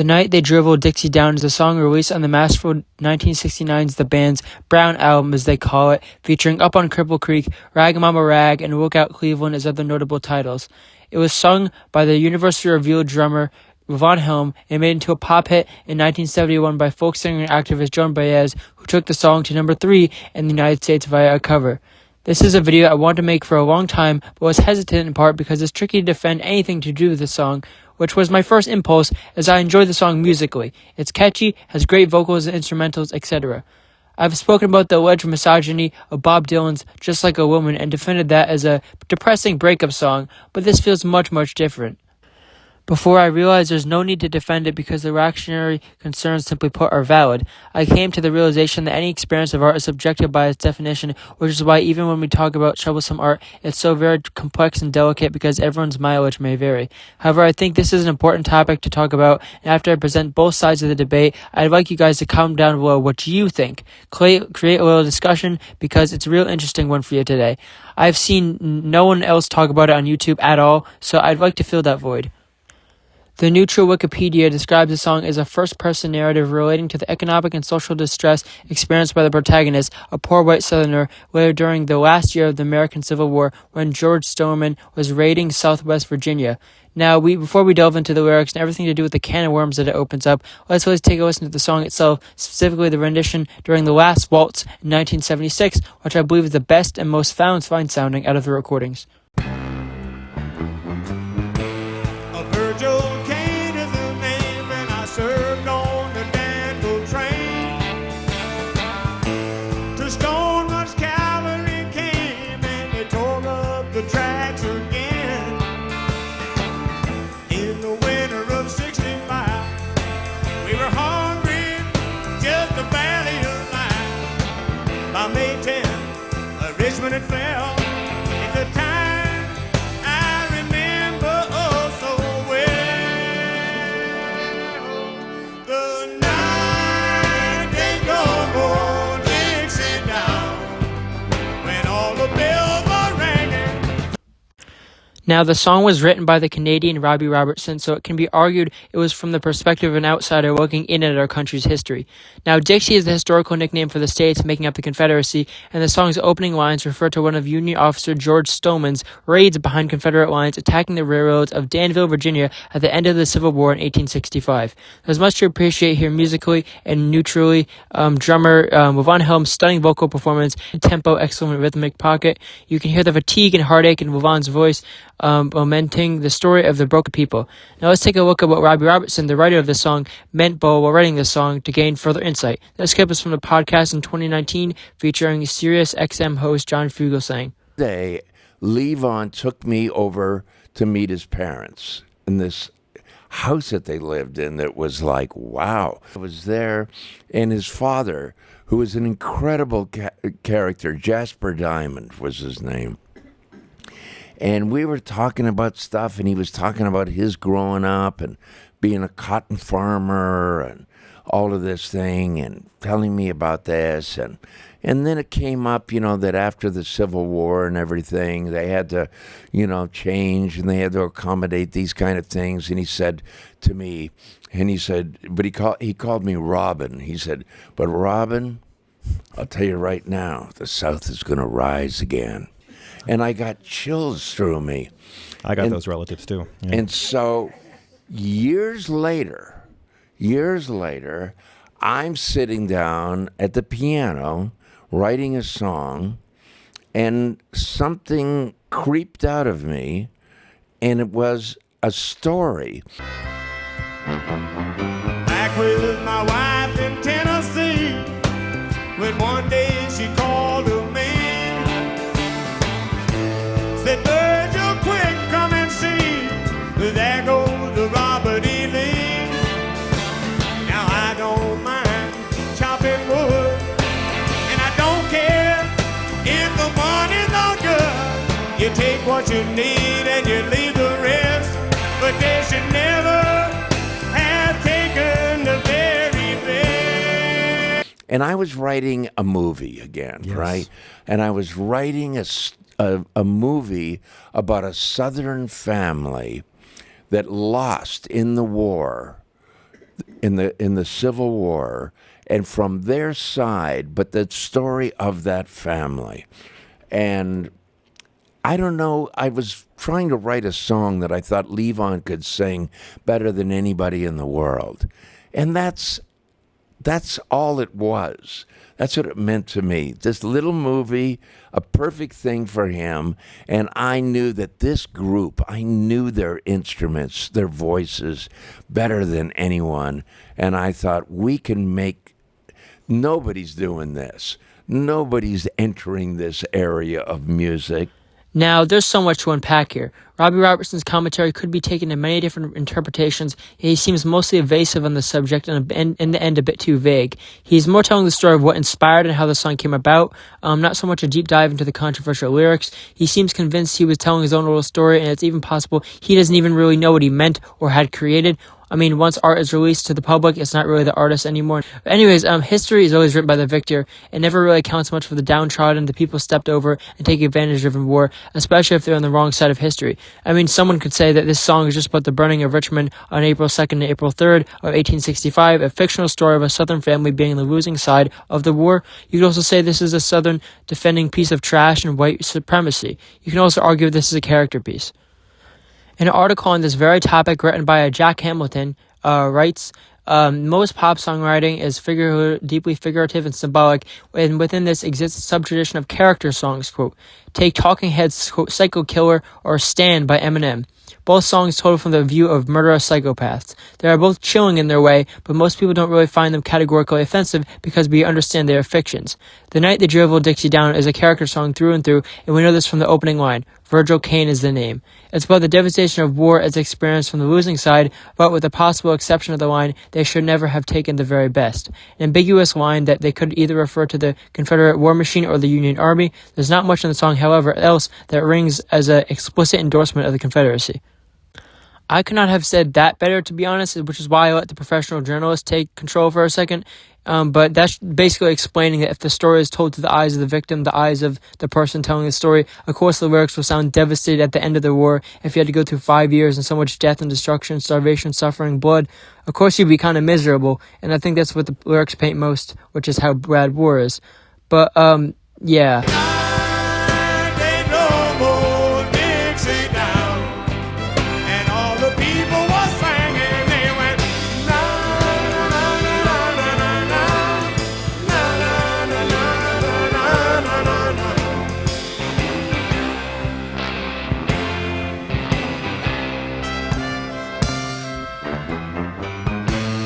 The Night They Dribbled Dixie Down is a song released on the masterful 1969's The Band's Brown album, as they call it, featuring Up on Cripple Creek, Rag Mama Rag, and Look Out Cleveland as other notable titles. It was sung by the University Review drummer Von Helm and made into a pop hit in 1971 by folk singer and activist Joan Baez, who took the song to number 3 in the United States via a cover. This is a video I wanted to make for a long time, but was hesitant in part because it's tricky to defend anything to do with the song, which was my first impulse, as I enjoy the song musically. It's catchy, has great vocals and instrumentals, etc. I've spoken about the alleged misogyny of Bob Dylan's Just Like a Woman and defended that as a depressing breakup song, but this feels much, much different. Before I realized there's no need to defend it because the reactionary concerns, simply put, are valid, I came to the realization that any experience of art is subjective by its definition, which is why even when we talk about troublesome art, it's so very complex and delicate because everyone's mileage may vary. However, I think this is an important topic to talk about, and after I present both sides of the debate, I'd like you guys to comment down below what you think. Create a little discussion because it's a real interesting one for you today. I've seen no one else talk about it on YouTube at all, so I'd like to fill that void. The neutral Wikipedia describes the song as a first-person narrative relating to the economic and social distress experienced by the protagonist, a poor white Southerner, lived during the last year of the American Civil War when George Stoneman was raiding Southwest Virginia. Now, before we delve into the lyrics and everything to do with the can of worms that it opens up, let's take a listen to the song itself, specifically the rendition during the Last Waltz in 1976, which I believe is the best and most fine-sounding out of the recordings. Served on the Danville train to Stoneman's cavalry came and they tore up the tracks again. In the winter of '65, we were hungry, just barely alive. By May 10th, Richmond had fell. It's a time I remember oh so well. The night they drove Dixie down, when all the bells were ringing. Now, the song was written by the Canadian Robbie Robertson, so it can be argued it was from the perspective of an outsider looking in at our country's history. Now, Dixie is the historical nickname for the states making up the Confederacy, and the song's opening lines refer to one of Union officer George Stoneman's raids behind Confederate lines attacking the railroads of Danville, Virginia at the end of the Civil War in 1865. There's much to appreciate here musically and neutrally. Drummer Von Helm's stunning vocal performance, tempo, excellent rhythmic pocket. You can hear the fatigue and heartache in Von's voice, lamenting the story of the broken people. Now let's take a look at what Robbie Robertson, the writer of the song, meant while writing this song to gain further insight. This clip is from the podcast in 2019 featuring Sirius XM host John Fugelsang. Day, Levon took me over to meet his parents in this house that they lived in that was like, wow. I was there, and his father, who was an incredible character, Jasper Diamond was his name. And we were talking about stuff, and he was talking about his growing up and being a cotton farmer and all of this thing and telling me about this. And then it came up, that after the Civil War and everything, they had to, change and they had to accommodate these kind of things. And he said to me, but he called me Robin. He said, but Robin, I'll tell you right now, the South is going to rise again. And I got chills through me. I got those relatives too. Yeah. And so years later, I'm sitting down at the piano writing a song, and something creeped out of me, and it was a story. Back with my wife in Tennessee, when one day she called to me, said, Virgil, quick, come and see, there goes the Robert E. Lee. Now I don't mind chopping wood, and I don't care if the money's no good. You take what you need and you leave the rest, but they should never have taken the very best. And I was writing a movie again, Yes. right? And I was writing a movie about a Southern family that lost in the war in the Civil War, and from their side, but the story of that family. And I don't know, I was trying to write a song that I thought Levon could sing better than anybody in the world. And that's all it was. That's what it meant to me. This little movie, a perfect thing for him. And I knew that this group, I knew their instruments, their voices better than anyone. And I thought, we can make, nobody's doing this. Nobody's entering this area of music. Now, there's so much to unpack here. Robbie Robertson's commentary could be taken in many different interpretations. He seems mostly evasive on the subject and in the end a bit too vague. He's more telling the story of what inspired and how the song came about, not so much a deep dive into the controversial lyrics. He seems convinced he was telling his own little story, and it's even possible he doesn't even really know what he meant or had created. I mean, once art is released to the public, it's not really the artist anymore. But anyways, history is always written by the victor. It never really counts much for the downtrodden, the people stepped over and take advantage of in war, especially if they're on the wrong side of history. I mean, someone could say that this song is just about the burning of Richmond on April 2nd and April 3rd of 1865, a fictional story of a Southern family being the losing side of the war. You could also say this is a Southern defending piece of trash and white supremacy. You can also argue this is a character piece. An article on this very topic written by Jack Hamilton writes, most pop songwriting is deeply figurative and symbolic, and within this exists a sub-tradition of character songs, quote, take Talking Heads' quote, Psycho Killer or Stand by Eminem. Both songs told from the view of murderous psychopaths. They are both chilling in their way, but most people don't really find them categorically offensive because we understand they are fictions. The Night They Drove Dixie Down is a character song through and through, and we know this from the opening line. Virgil Caine is the name. It's about the devastation of war as experienced from the losing side, but with the possible exception of the line, they should never have taken the very best. An ambiguous line that they could either refer to the Confederate war machine or the Union Army. There's not much in the song, however, else that rings as an explicit endorsement of the Confederacy. I could not have said that better, to be honest, which is why I let the professional journalist take control for a second. But that's basically explaining that if the story is told through the eyes of the victim, the eyes of the person telling the story, of course the lyrics will sound devastated at the end of the war. If you had to go through 5 years and so much death and destruction, starvation, suffering, blood, of course you'd be kind of miserable. And I think that's what the lyrics paint most, which is how bad war is. But, yeah.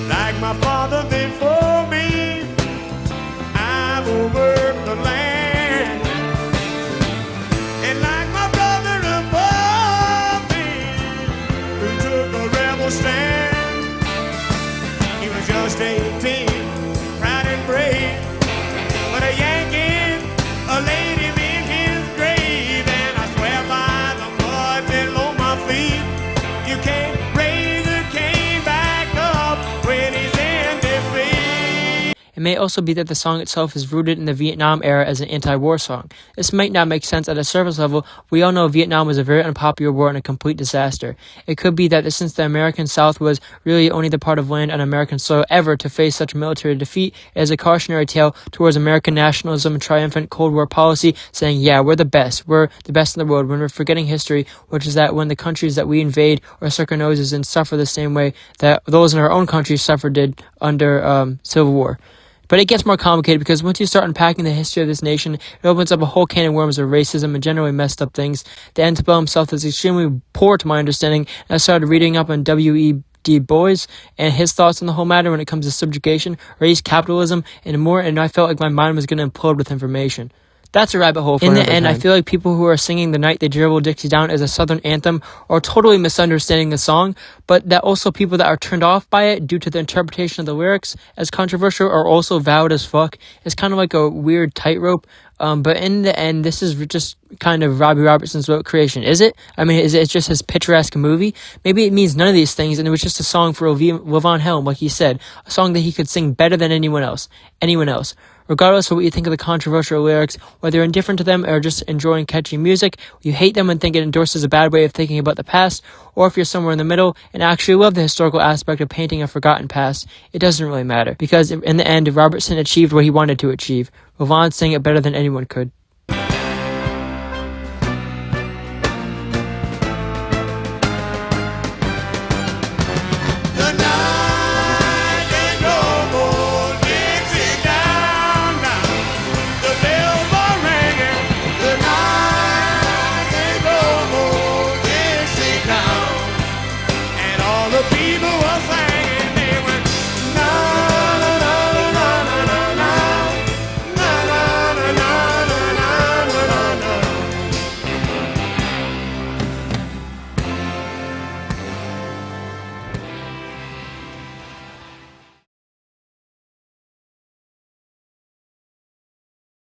Like my father before me, I've worked the land. And like my brother above me, who took a rebel stand. He was just 18, proud and brave, but a Yankee, a laid him in his grave. And I swear by the mud below my feet, you can't raise a cane back up when he's in defeat. It may also be that the song itself is rooted in the Vietnam era as an anti-war song. This might not make sense at a surface level. We all know Vietnam was a very unpopular war and a complete disaster. It could be that since the American South was really only the part of land on American soil ever to face such military defeat, it is a cautionary tale towards American nationalism and triumphant Cold War policy, saying, yeah, we're the best in the world, when we're forgetting history, which is that when the countries that we invade or suck our noses in suffer the same way that those in our own country did under Civil War. But it gets more complicated because once you start unpacking the history of this nation, it opens up a whole can of worms of racism and generally messed up things. The antebellum himself is extremely poor to my understanding, and I started reading up on W.E.D. Boys and his thoughts on the whole matter when it comes to subjugation, race, capitalism, and more, and I felt like my mind was going to implode with information. That's a rabbit hole for another time. In the end, I feel like people who are singing The Night They Drove Dixie Down as a Southern anthem are totally misunderstanding the song, but that also people that are turned off by it due to the interpretation of the lyrics as controversial are also valid as fuck. It's kind of like a weird tightrope. But in the end, this is just kind of Robbie Robertson's creation, is it? I mean, is it just his picturesque movie? Maybe it means none of these things, and it was just a song for Levon Helm, like he said, a song that he could sing better than anyone else. Regardless of what you think of the controversial lyrics, whether you're indifferent to them or just enjoying catchy music, you hate them and think it endorses a bad way of thinking about the past, or if you're somewhere in the middle and actually love the historical aspect of painting a forgotten past, it doesn't really matter, because in the end, Robertson achieved what he wanted to achieve. Lavon sang it better than anyone could. The night ain't no more Dixie down now. The bells are ringing. The night ain't no more Dixie down. And all the people